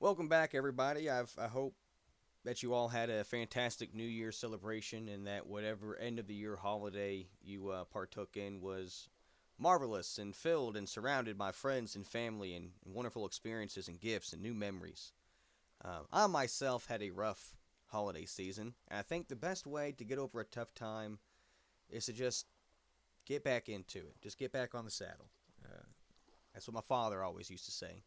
Welcome back, everybody. I hope that you all had a fantastic New Year celebration and that whatever end of the year holiday you partook in was marvelous and filled and surrounded by friends and family and wonderful experiences and gifts and new memories. I myself had a rough holiday season, and I think the best way to get over a tough time is to just get back into it. Just get back on the saddle. Uh, that's what my father always used to say.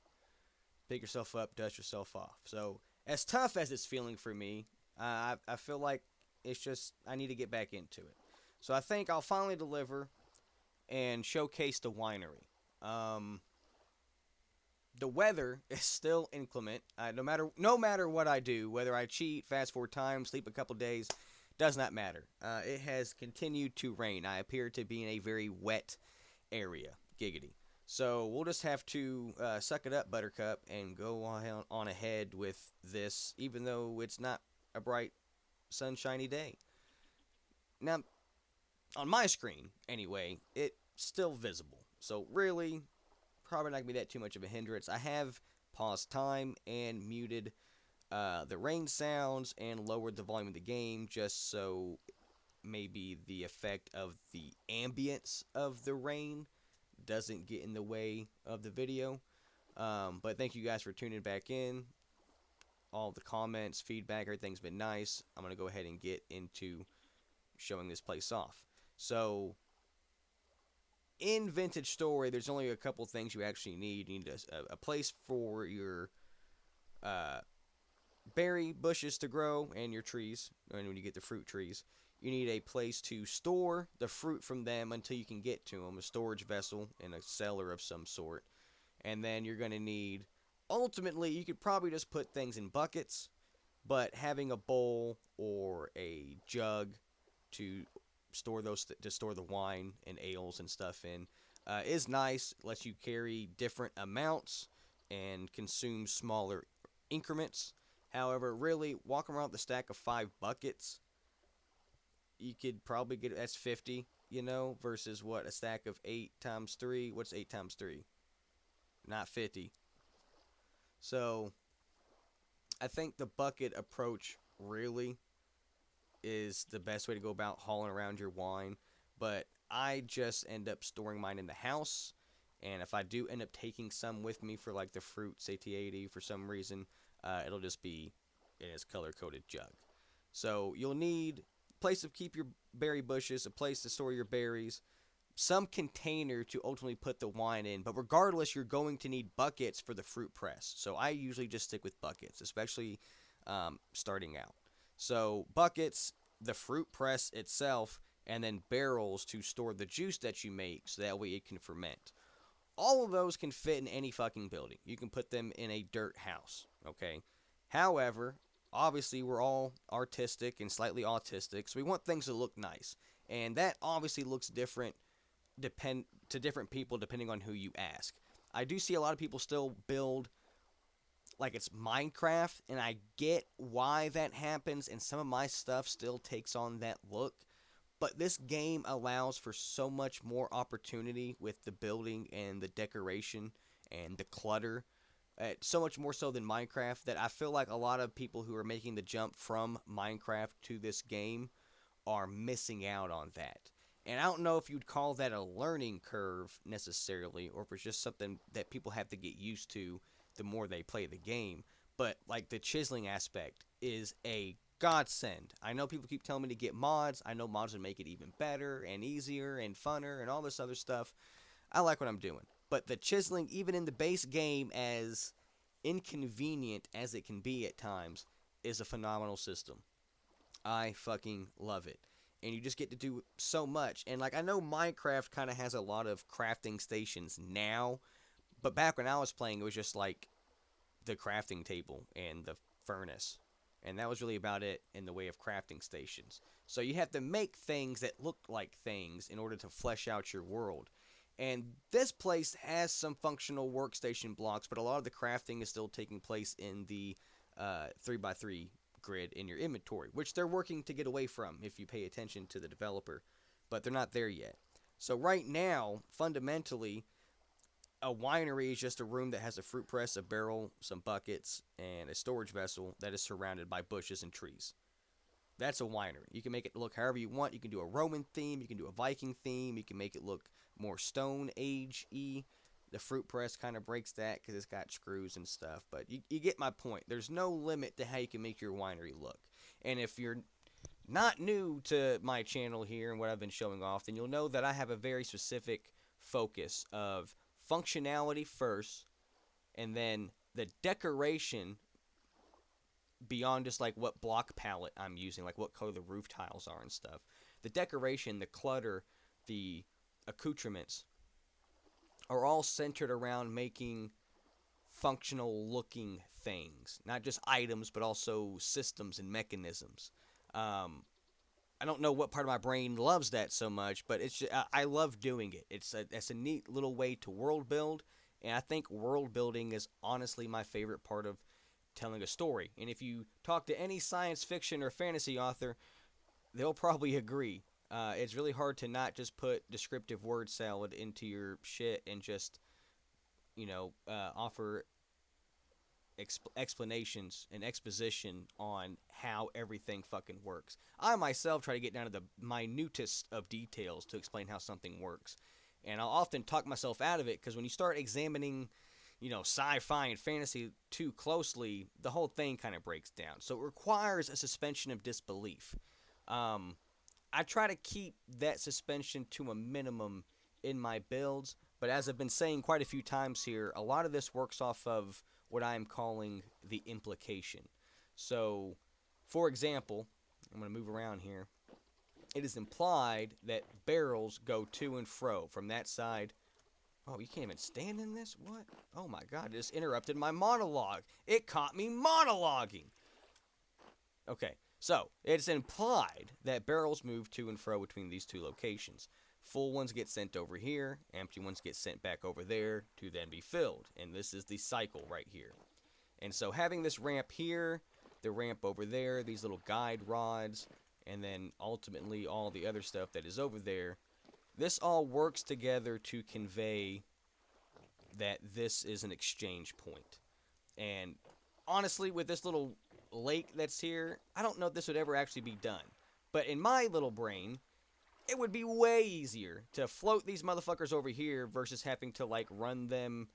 Pick yourself up, dust yourself off. So, as tough as it's feeling for me, I feel like it's just, I need to get back into it. So, I think I'll finally deliver and showcase the winery. Um, the weather is still inclement. No matter what I do, whether I cheat, fast forward time, sleep a couple days, does not matter. It has continued to rain. I appear to be in a very wet area. Giggity. So we'll just have to suck it up, Buttercup, and go on ahead with this, even though it's not a bright, sunshiny day. Now, on my screen, anyway, it's still visible. So really, probably not gonna be that too much of a hindrance. I have paused time and muted the rain sounds and lowered the volume of the game just so maybe the effect of the ambience of the rain doesn't get in the way of the video. But thank you guys for tuning back in. All the comments, feedback, everything's been nice. I'm going to go ahead and get into showing this place off. So, in Vintage Story, there's only a couple things you actually need. You need a place for your uh, berry bushes to grow and your trees, and when you get the fruit trees. You need a place to store the fruit from them until you can get to them, a storage vessel and a cellar of some sort. And then you're going to need, ultimately, you could probably just put things in buckets, but having a bowl or a jug to store the wine and ales and stuff in is nice. Lets you carry different amounts and consume smaller increments. However, really, walking around with a stack of 5 buckets, you could probably get, that's 50, versus what, a stack of 8 times 3. What's 8 times 3? Not 50. So I think the bucket approach really is the best way to go about hauling around your wine. But I just end up storing mine in the house. And if I do end up taking some with me for like the fruit satiety for some reason, it'll just be in its color coded jug. So you'll need a place to keep your berry bushes, a place to store your berries, some container to ultimately put the wine in. But regardless, you're going to need buckets for the fruit press. So I usually just stick with buckets, especially starting out. So buckets, the fruit press itself, and then barrels to store the juice that you make so that way it can ferment. All of those can fit in any fucking building. You can put them in a dirt house, okay? However, obviously we're all artistic and slightly autistic, so we want things to look nice. And that obviously looks different to different people depending on who you ask. I do see a lot of people still build like it's Minecraft, and I get why that happens, and some of my stuff still takes on that look. But this game allows for so much more opportunity with the building and the decoration and the clutter. So much more so than Minecraft that I feel like a lot of people who are making the jump from Minecraft to this game are missing out on that. And I don't know if you'd call that a learning curve necessarily, or if it's just something that people have to get used to the more they play the game. But like the chiseling aspect is a godsend. I know people keep telling me to get mods. I know mods would make it even better and easier and funner and all this other stuff. I like what I'm doing. But the chiseling, even in the base game, as inconvenient as it can be at times, is a phenomenal system. I fucking love it. And you just get to do so much. And like I know Minecraft kind of has a lot of crafting stations now, but back when I was playing, it was just like the crafting table and the furnace. And that was really about it in the way of crafting stations. So you have to make things that look like things in order to flesh out your world. And this place has some functional workstation blocks, but a lot of the crafting is still taking place in the 3x3 grid in your inventory, which they're working to get away from if you pay attention to the developer, but they're not there yet. So right now, fundamentally, A winery is just a room that has a fruit press, a barrel, some buckets, and a storage vessel that is surrounded by bushes and trees. That's a winery. You can make it look however you want. You can do a Roman theme. You can do a Viking theme. You can make it look more Stone Age-y. The fruit press kind of breaks that because it's got screws and stuff. But you get my point. There's no limit to how you can make your winery look. And if you're not new to my channel here and what I've been showing off, then you'll know that I have a very specific focus of functionality first, and then the decoration beyond just like what block palette I'm using, like what color the roof tiles are and stuff. The decoration, the clutter, the accoutrements are all centered around making functional looking things, not just items, but also systems and mechanisms. I don't know what part of my brain loves that so much, but it's just, I love doing it. It's a neat little way to world build, and I think world building is honestly my favorite part of telling a story. And if you talk to any science fiction or fantasy author, they'll probably agree. It's really hard to not just put descriptive word salad into your shit and just, offer explanations and exposition on how everything fucking works. I myself try to get down to the minutest of details to explain how something works. And I'll often talk myself out of it because when you start examining, sci-fi and fantasy too closely, the whole thing kind of breaks down. So it requires a suspension of disbelief. I try to keep that suspension to a minimum in my builds, but as I've been saying quite a few times here, a lot of this works off of what I'm calling the implication. So, for example, I'm going to move around here. It is implied that barrels go to and fro from that side. Oh, you can't even stand in this? What? Oh my god, it just interrupted my monologue. It caught me monologuing. Okay, so it's implied that barrels move to and fro between these two locations. Full ones get sent over here, empty ones get sent back over there to then be filled. And this is the cycle right here. And so having this ramp here, the ramp over there, these little guide rods, and then ultimately all the other stuff that is over there, this all works together to convey that this is an exchange point. And honestly, with this little lake that's here, I don't know if this would ever actually be done. But in my little brain, it would be way easier to float these motherfuckers over here versus having to, like, run them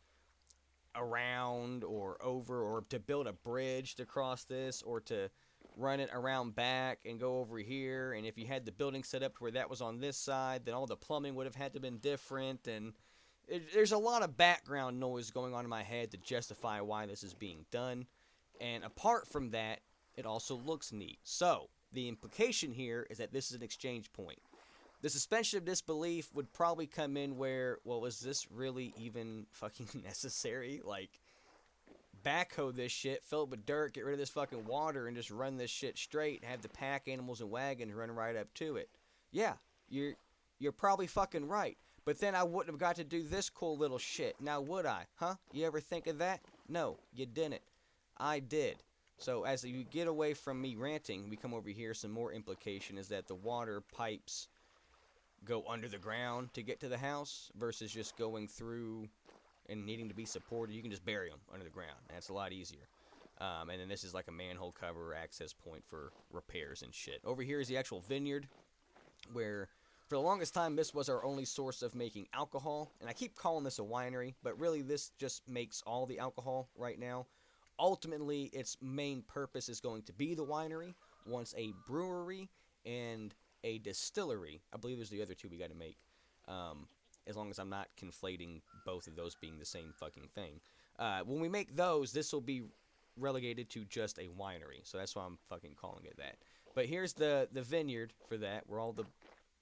around or over, or to build a bridge to cross this, or to run it around back and go over here. And if you had the building set up where that was on this side, then all the plumbing would have had to been different. And there's a lot of background noise going on in my head to justify why this is being done. And apart from that, it also looks neat. So the implication here is that this is an exchange point. The suspension of disbelief would probably come in where, well, was this really even fucking necessary? Like, backhoe this shit, fill it with dirt, get rid of this fucking water, and just run this shit straight and have the pack animals and wagons run right up to it. Yeah, you're probably fucking right. But then I wouldn't have got to do this cool little shit. Now would I? Huh? You ever think of that? No, you didn't. I did. So as you get away from me ranting, we come over here, some more implication is that the water pipes go under the ground to get to the house versus just going through and needing to be supported. You can just bury them under the ground. That's a lot easier. And then this is like a manhole cover access point for repairs and shit. Over here is the actual vineyard, where for the longest time this was our only source of making alcohol. And I keep calling this a winery, but really this just makes all the alcohol right now. Ultimately, its main purpose is going to be the winery. Once a brewery and a distillery. I believe there's the other two we got to make. As long as I'm not conflating both of those being the same fucking thing. When we make those, this will be relegated to just a winery. So that's why I'm fucking calling it that. But here's the vineyard for that, where all the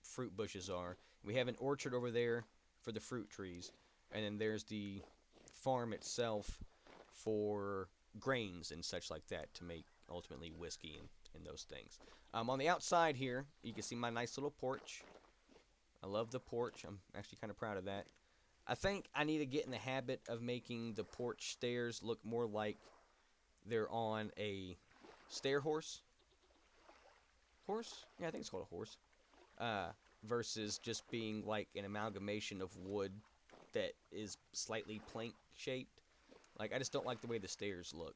fruit bushes are. We have an orchard over there for the fruit trees. And then there's the farm itself for grains and such like that to make ultimately whiskey and those things. On the outside here, you can see my nice little porch. I love the porch. I'm actually kind of proud of that. I think I need to get in the habit of making the porch stairs look more like they're on a stair horse. Horse? Yeah, I think it's called a horse. Versus just being like an amalgamation of wood that is slightly plank shaped. Like, I just don't like the way the stairs look.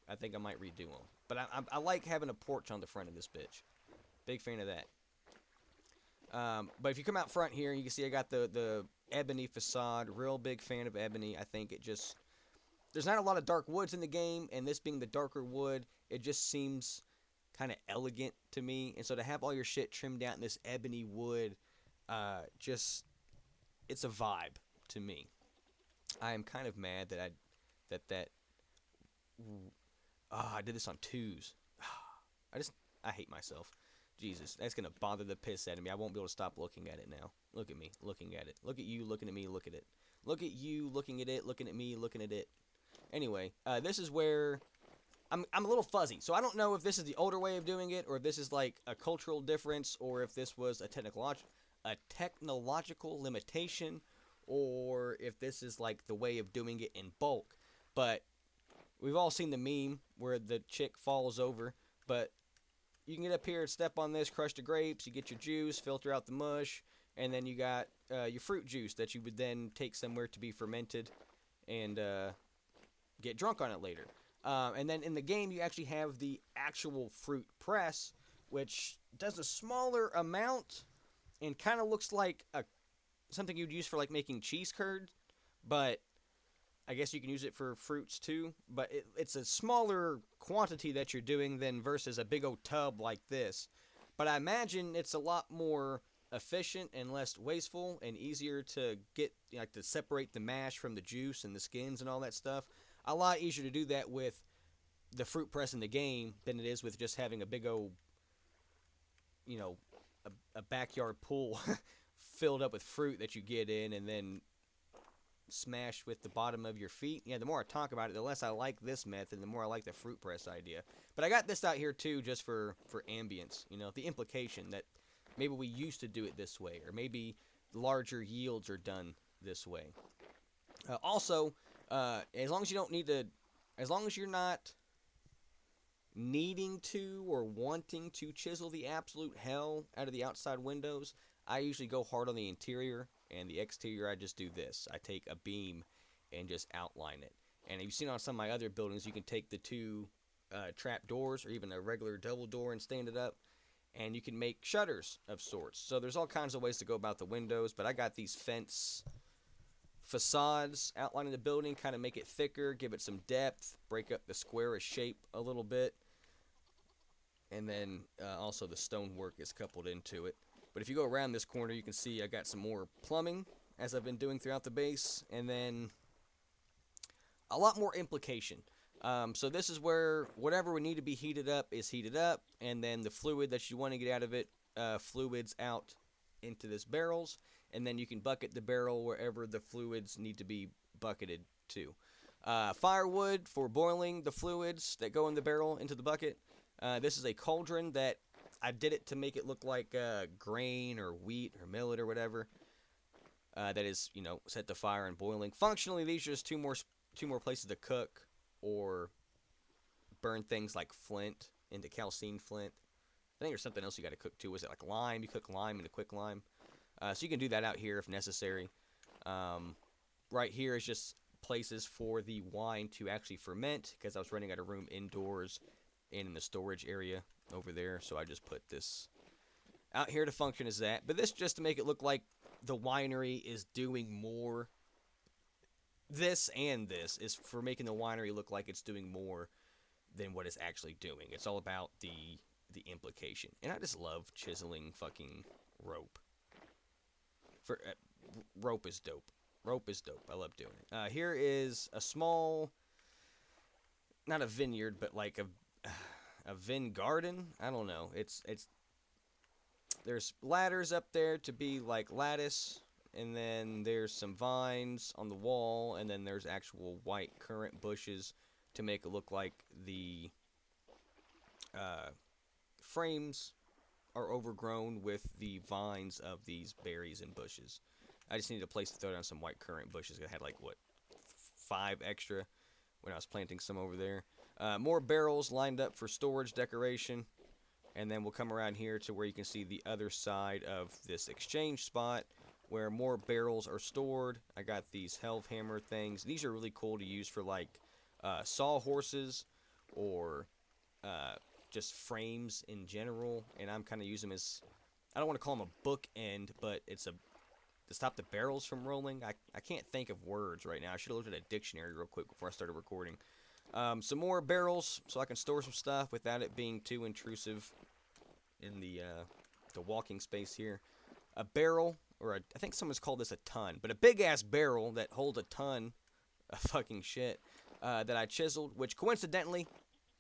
I think I might redo them. But I like having a porch on the front of this bitch. Big fan of that. But if you come out front here, you can see I got the ebony facade. Real big fan of ebony. I think it just... There's not a lot of dark woods in the game, and this being the darker wood, it just seems kind of elegant to me. And so to have all your shit trimmed out in this ebony wood, just... It's a vibe to me. I am kind of mad that I did this on twos. I hate myself. Jesus, that's gonna bother the piss out of me. I won't be able to stop looking at it now. Look at me, looking at it. Look at you, looking at me, look at it. Look at you, looking at it, looking at me, looking at it. Anyway, this is where I'm a little fuzzy. So I don't know if this is the older way of doing it, or if this is like a cultural difference, or if this was a technological limitation, or if this is like the way of doing it in bulk. But we've all seen the meme where the chick falls over, but you can get up here, step on this, crush the grapes, you get your juice, filter out the mush, and then you got your fruit juice that you would then take somewhere to be fermented and get drunk on it later. And then in the game, you actually have the actual fruit press, which does a smaller amount and kind of looks like something you'd use for like making cheese curd, but I guess you can use it for fruits too, but it's a smaller quantity that you're doing than versus a big old tub like this. But I imagine it's a lot more efficient and less wasteful and easier to get, like, to separate the mash from the juice and the skins and all that stuff. A lot easier to do that with the fruit press in the game than it is with just having a big old, a backyard pool filled up with fruit that you get in and then smash with the bottom of your feet. Yeah, the more I talk about it, the less I like this method, the more I like the fruit press idea. But I got this out here too just for ambience, the implication that maybe we used to do it this way, or maybe larger yields are done this way. Also, as long as you don't need to, as long as you're not needing to or wanting to chisel the absolute hell out of the outside windows, I usually go hard on the interior, and the exterior I just do this. I take a beam and just outline it. And you've seen on some of my other buildings, you can take the two trap doors or even a regular double door and stand it up, and you can make shutters of sorts. So there's all kinds of ways to go about the windows, but I got these fence facades outlining the building, kind of make it thicker, give it some depth, break up the squarish shape a little bit, and then also the stonework is coupled into it. But if you go around this corner, you can see I got some more plumbing, as I've been doing throughout the base, and then a lot more implication. So this is where whatever would need to be heated up is heated up, and then the fluid that you want to get out of it fluids out into this barrels, and then you can bucket the barrel wherever the fluids need to be bucketed to. Firewood for boiling the fluids that go in the barrel into the bucket. This is a cauldron that I did it to make it look like grain or wheat or millet or whatever that is, set to fire and boiling. Functionally, these are just two more places to cook or burn things like flint into calcined flint. I think there's something else you got to cook too. Was it like lime? You cook lime into quick lime. So you can do that out here if necessary. Right here is just places for the wine to actually ferment, because I was running out of room indoors and in the storage area over there, so I just put this out here to function as that. But this just to make it look like the winery is doing more. This is for making the winery look like it's doing more than what it's actually doing. It's all about the implication. And I just love chiseling fucking rope. Rope is dope. Rope is dope. I love doing it. Here is a small, not a vineyard, but like a vin garden. I don't know. It's there's ladders up there to be like lattice, and then there's some vines on the wall, and then there's actual white currant bushes to make it look like the frames are overgrown with the vines of these berries and bushes. I just needed a place to throw down some white currant bushes. I had like, 5 extra when I was planting some over there. More barrels lined up for storage decoration. And then we'll come around here to where you can see the other side of this exchange spot, where more barrels are stored. I got these helve hammer things. These are really cool to use for like sawhorses or just frames in general. And I'm kind of using them as, I don't want to call them a bookend, but it's a to stop the barrels from rolling. I can't think of words right now. I should have looked at a dictionary real quick before I started recording. Some more barrels so I can store some stuff without it being too intrusive in the walking space here. A barrel, or I think someone's called this a ton, but a big ass barrel that holds a ton of fucking shit that I chiseled, which coincidentally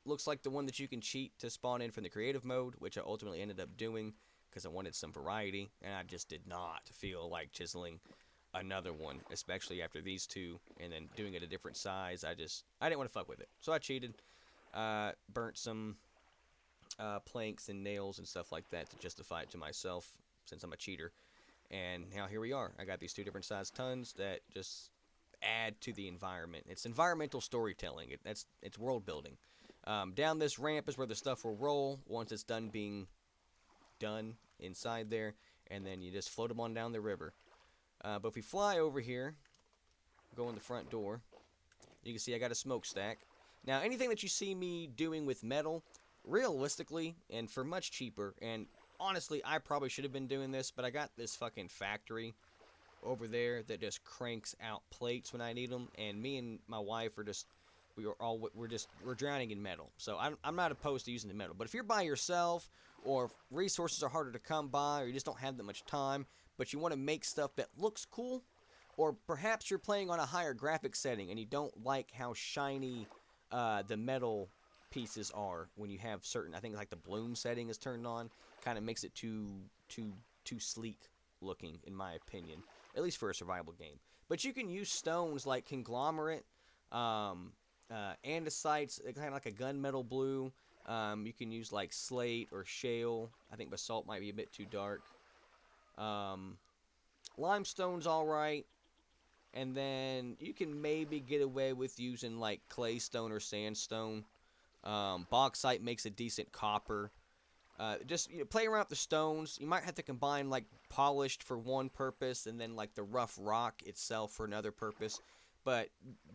looks like the one that you can cheat to spawn in from the creative mode, which I ultimately ended up doing because I wanted some variety, and I just did not feel like chiseling another one, especially after these two, and then doing it a different size. I didn't want to fuck with it, so I cheated. Burnt some planks and nails and stuff like that to justify it to myself, since I'm a cheater. And now here we are. I got these two different size tons that just add to the environment. It's environmental storytelling. It's world building. Down this ramp is where the stuff will roll once it's done being done inside there, and then you just float them on down the river. But if we fly over here, go in the front door, you can see I got a smokestack. Now, anything that you see me doing with metal, realistically, and for much cheaper, and honestly, I probably should have been doing this, but I got this fucking factory over there that just cranks out plates when I need them, and me and my wife are just, we're drowning in metal. So I'm not opposed to using the metal, but if you're by yourself, or if resources are harder to come by, or you just don't have that much time, but you want to make stuff that looks cool, or perhaps you're playing on a higher graphic setting and you don't like how shiny the metal pieces are when you have certain, I think like the bloom setting is turned on, kind of makes it too sleek looking, in my opinion, at least for a survival game. But you can use stones like conglomerate, andesites, kind of like a gunmetal blue. You can use like slate or shale. I think basalt might be a bit too dark. Limestone's alright. And then you can maybe get away with using like claystone or sandstone. Bauxite makes a decent copper. Just play around with the stones. You might have to combine like polished for one purpose and then like the rough rock itself for another purpose. But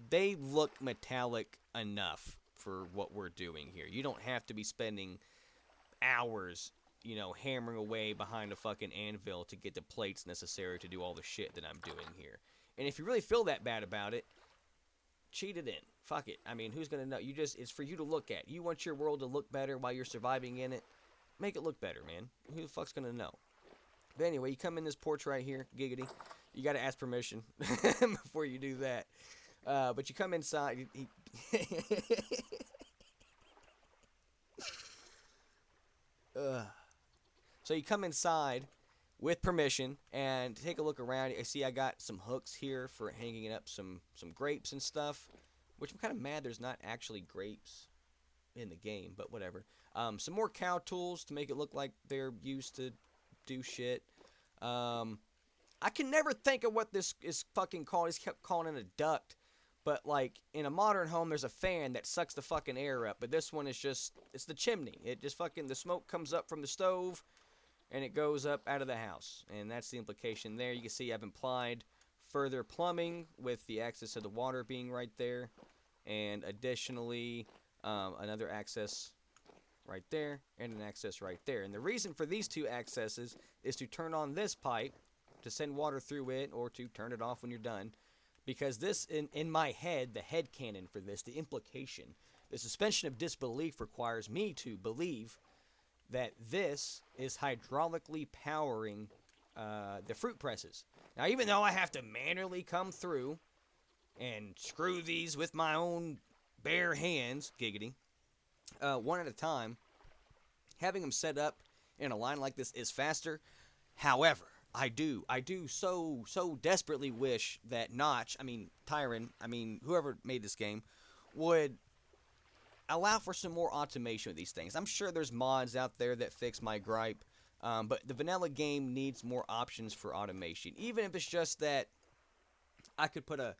they look metallic enough for what we're doing here. You don't have to be spending hours, hammering away behind a fucking anvil to get the plates necessary to do all the shit that I'm doing here. And if you really feel that bad about it, cheat it in. Fuck it. I mean, who's gonna know? It's for you to look at. You want your world to look better while you're surviving in it. Make it look better, man. Who the fuck's gonna know? But anyway, you come in this porch right here, giggity. You gotta ask permission before you do that. But you come inside. So you come inside with permission and take a look around. I see I got some hooks here for hanging up some grapes and stuff, which I'm kind of mad there's not actually grapes in the game, but whatever. Some more cow tools to make it look like they're used to do shit. I can never think of what this is fucking called. He's kept calling it a duct. But, like, in a modern home, there's a fan that sucks the fucking air up. But this one is just, it's the chimney. It just fucking, the smoke comes up from the stove, and it goes up out of the house. And that's the implication there. You can see I've implied further plumbing with the access of the water being right there. And additionally, another access right there, and an access right there. And the reason for these two accesses is to turn on this pipe, to send water through it, or to turn it off when you're done. Because this, in my head, the headcanon for this, the implication, the suspension of disbelief requires me to believe that this is hydraulically powering the fruit presses. Now, even though I have to manually come through and screw these with my own bare hands, giggity, one at a time, having them set up in a line like this is faster. However, I do so desperately wish that Tyron, whoever made this game, would allow for some more automation with these things. I'm sure there's mods out there that fix my gripe, but the vanilla game needs more options for automation. Even if it's just that I could put a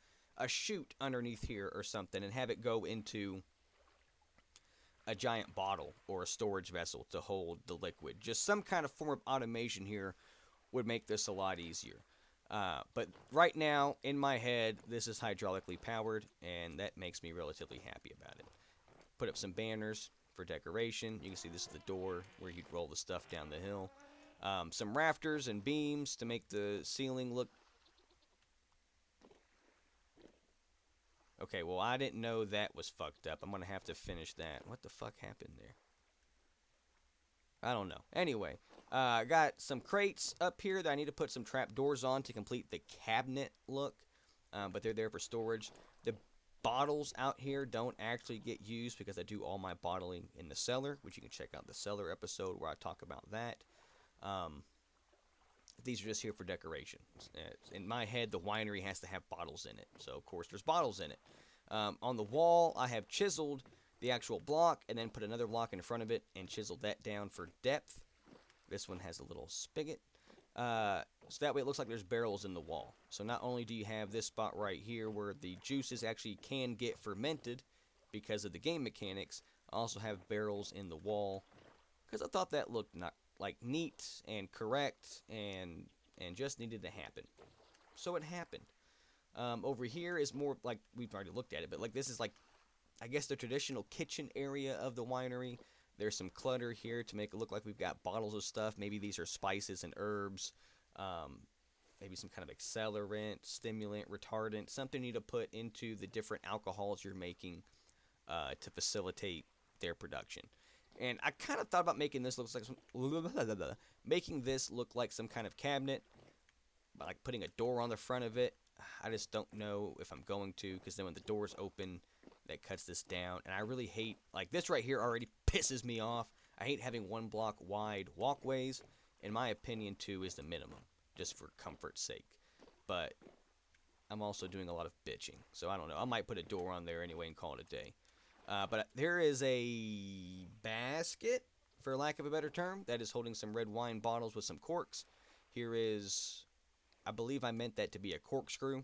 chute underneath here or something and have it go into a giant bottle or a storage vessel to hold the liquid. Just some kind of form of automation here would make this a lot easier. But right now, in my head, this is hydraulically powered, and that makes me relatively happy about it. Put up some banners for decoration. You can see this is the door where you'd roll the stuff down the hill. Some rafters and beams to make the ceiling look... Okay, well, I didn't know that was fucked up. I'm going to have to finish that. What the fuck happened there? I don't know. Anyway, I got some crates up here that I need to put some trap doors on to complete the cabinet look, but they're there for storage. The bottles out here don't actually get used because I do all my bottling in the cellar, which you can check out the cellar episode where I talk about that. These are just here for decoration. In my head, the winery has to have bottles in it, so of course there's bottles in it. On the wall, I have chiseled the actual block and then put another block in front of it and chiseled that down for depth. This one has a little spigot. So that way it looks like there's barrels in the wall. So not only do you have this spot right here where the juices actually can get fermented because of the game mechanics, I also have barrels in the wall because I thought that looked not like neat and correct and just needed to happen. So it happened. Over here is more like, we've already looked at it, but like this is like, I guess, the traditional kitchen area of the winery. There's some clutter here to make it look like we've got bottles of stuff. Maybe these are spices and herbs. Maybe some kind of accelerant, stimulant, retardant, something you need to put into the different alcohols you're making to facilitate their production. And I kind of thought about making this look like some kind of cabinet, like putting a door on the front of it. I just don't know if I'm going to, because then when the doors open, that cuts this down. And I really hate, like, this right here already pisses me off. I hate having 1 block wide walkways. In my opinion, 2 is the minimum, just for comfort's sake. But I'm also doing a lot of bitching, so I don't know. I might put a door on there anyway and call it a day. But there is a basket, for lack of a better term, that is holding some red wine bottles with some corks. Here is, I believe I meant that to be a corkscrew.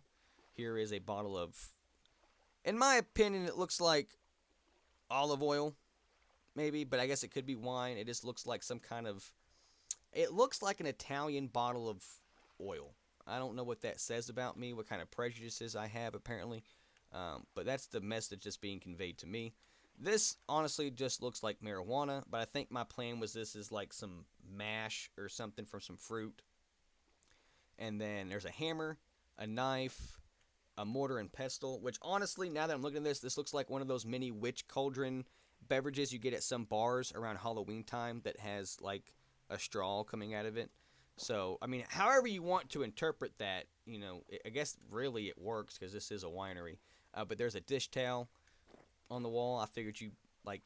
Here is a bottle of, in my opinion, it looks like olive oil, maybe, but I guess it could be wine. It just looks like some kind of, it looks like an Italian bottle of oil. I don't know what that says about me, what kind of prejudices I have, apparently. But that's the message that's being conveyed to me. This honestly just looks like marijuana, but I think my plan was this is like some mash or something from some fruit. And then there's a hammer, a knife, a mortar and pestle, which honestly, now that I'm looking at this looks like one of those mini witch cauldron beverages you get at some bars around Halloween time that has like a straw coming out of it. So, I mean, however you want to interpret that, you know, I guess really it works because this is a winery. But there's a dish towel on the wall. I figured you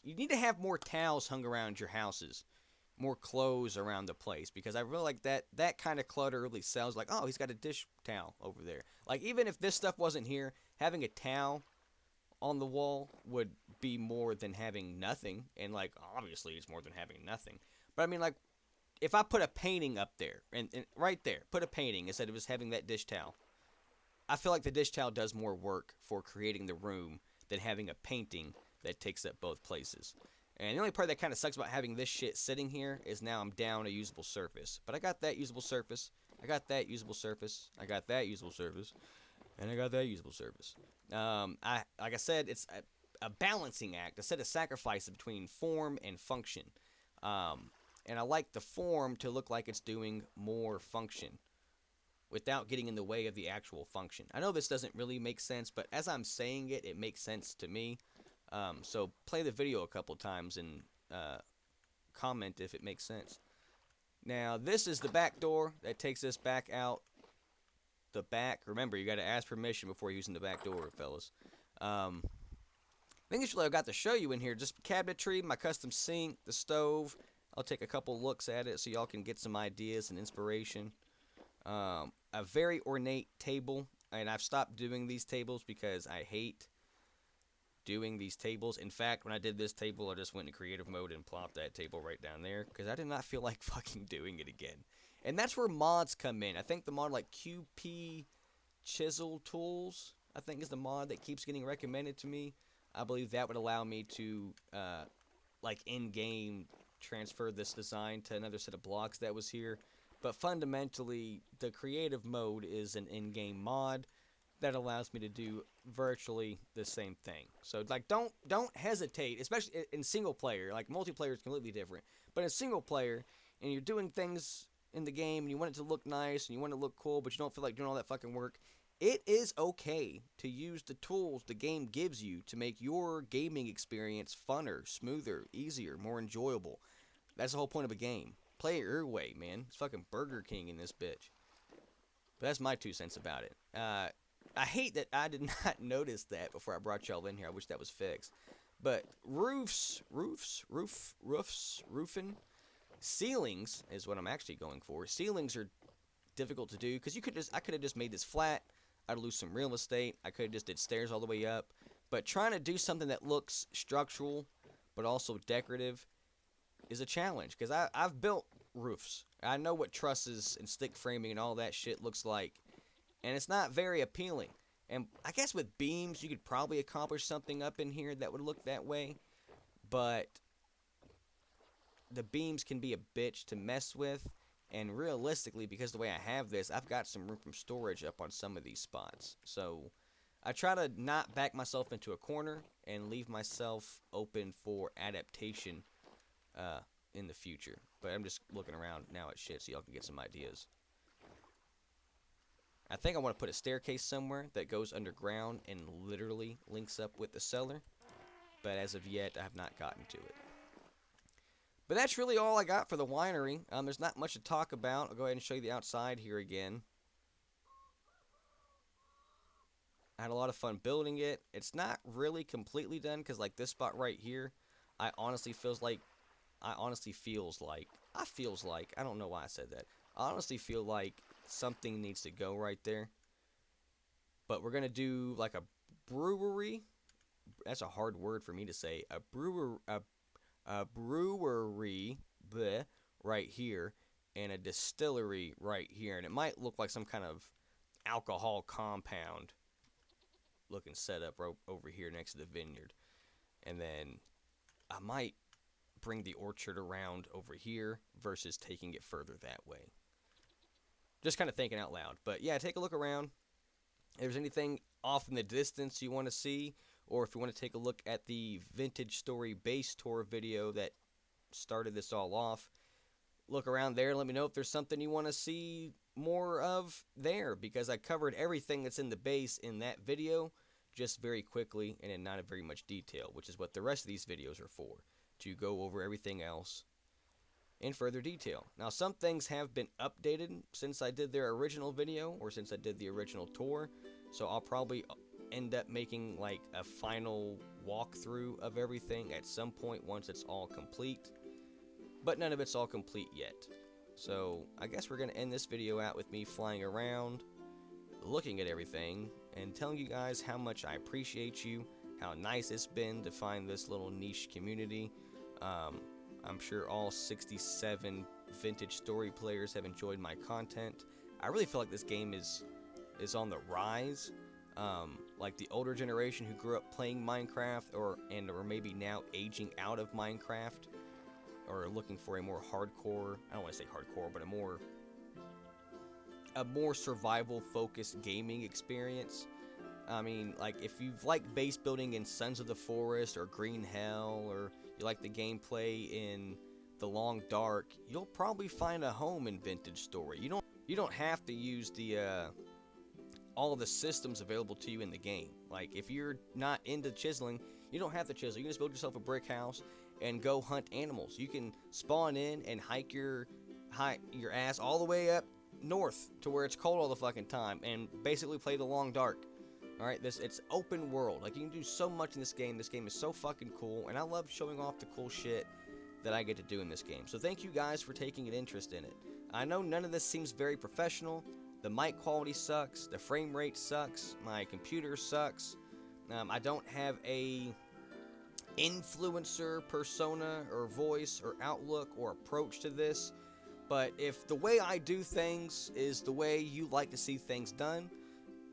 need to have more towels hung around your houses, more clothes around the place, because I really like that kind of clutter really sells. Like, oh, he's got a dish towel over there. Like, even if this stuff wasn't here, having a towel on the wall would be more than having nothing. And like, obviously, it's more than having nothing. But I mean, like, if I put a painting up there and right there, put a painting instead of just having that dish towel, I feel like the dish towel does more work for creating the room than having a painting that takes up both places. And the only part that kind of sucks about having this shit sitting here is now I'm down a usable surface. But I got that usable surface. I got that usable surface. I got that usable surface. And I got that usable surface. Like I said, it's a balancing act, a set of sacrifices between form and function. And I like the form to look like it's doing more function without getting in the way of the actual function. I know this doesn't really make sense, but as I'm saying it, it makes sense to me. So play the video a couple times and comment if it makes sense. Now, this is the back door that takes us back out the back. Remember, you got to ask permission before using the back door, fellas. I think that's really I've got to show you in here. Just cabinetry, my custom sink, the stove. I'll take a couple looks at it so y'all can get some ideas and inspiration. A very ornate table, and I've stopped doing these tables because I hate doing these tables. In fact, when I did this table, I just went into creative mode and plopped that table right down there because I did not feel like fucking doing it again. And that's where mods come in. I think the mod like QP Chisel Tools, I think, is the mod that keeps getting recommended to me. I believe that would allow me to, like, in-game transfer this design to another set of blocks that was here. But fundamentally, the creative mode is an in-game mod that allows me to do virtually the same thing. So like don't hesitate, especially in single player. Like multiplayer is completely different. But in single player and you're doing things in the game and you want it to look nice and you want it to look cool, but you don't feel like doing all that fucking work, it is okay to use the tools the game gives you to make your gaming experience funner, smoother, easier, more enjoyable. That's the whole point of a game. Play it your way, man. It's fucking Burger King in this bitch. But that's my 2 cents about it. I hate that I did not notice that before I brought y'all in here. I wish that was fixed. But roofing, ceilings is what I'm actually going for. Ceilings are difficult to do because I could have just made this flat. I'd lose some real estate. I could have just did stairs all the way up. But trying to do something that looks structural but also decorative is a challenge because I've built roofs. I know what trusses and stick framing and all that shit looks like, and it's not very appealing. And I guess with beams, you could probably accomplish something up in here that would look that way, but the beams can be a bitch to mess with. And realistically, because the way I have this, I've got some room from storage up on some of these spots. So I try to not back myself into a corner and leave myself open for adaptation in the future. But I'm just looking around now at shit so y'all can get some ideas. I think I want to put a staircase somewhere that goes underground and literally links up with the cellar. But as of yet, I have not gotten to it. But that's really all I got for the winery. There's not much to talk about. I'll go ahead and show you the outside here again. I had a lot of fun building it. It's not really completely done because like this spot right here, I honestly feels like, I don't know why I said that. I honestly feel like something needs to go right there. But we're going to do like a brewery. That's a hard word for me to say. A brewery bleh, right here and a distillery right here. And it might look like some kind of alcohol compound looking setup over here next to the vineyard. And then I might bring the orchard around over here versus taking it further that way. Just kind of thinking out loud. But yeah, take a look around. If there's anything off in the distance you want to see, or if you want to take a look at the Vintage Story base tour video that started this all off, look around there and let me know if there's something you want to see more of there, because I covered everything that's in the base in that video just very quickly and in not very much detail, which is what the rest of these videos are for, to go over everything else in further detail. Now, some things have been updated since I did their original video, or since I did the original tour, so I'll probably end up making like a final walkthrough of everything at some point once it's all complete, but none of it's all complete yet. So I guess we're going to end this video out with me flying around, looking at everything, and telling you guys how much I appreciate you, how nice it's been to find this little niche community. I'm sure all 67 Vintage Story players have enjoyed my content. I really feel like this game is on the rise. Like the older generation who grew up playing Minecraft or maybe now aging out of Minecraft, or looking for a more hardcore, I don't want to say hardcore, but a more survival focused gaming experience. I mean, like if you've liked base building in Sons of the Forest or Green Hell, or you like the gameplay in The Long Dark, you'll probably find a home in Vintage Story. You don't have to use the all the systems available to you in the game. Like if you're not into chiseling, you don't have to chisel. You can just build yourself a brick house and go hunt animals. You can spawn in and hike your ass all the way up north to where it's cold all the fucking time and basically play The Long Dark. Alright, it's open world. Like, you can do so much in this game. This game is so fucking cool, and I love showing off the cool shit that I get to do in this game. So thank you guys for taking an interest in it. I know none of this seems very professional. The mic quality sucks. The frame rate sucks. My computer sucks. I don't have a influencer persona or voice or outlook or approach to this. But if the way I do things is the way you like to see things done,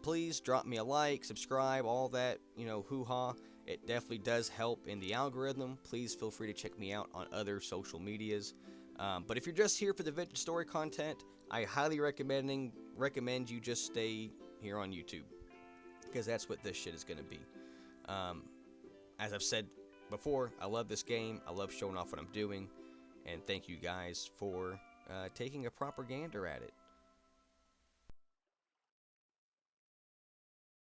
please drop me a like, subscribe, all that, hoo-ha. It definitely does help in the algorithm. Please feel free to check me out on other social medias. But if you're just here for the vintage story content, I highly recommend you just stay here on YouTube, because that's what this shit is going to be. As I've said before, I love this game. I love showing off what I'm doing, and thank you guys for taking a proper gander at it.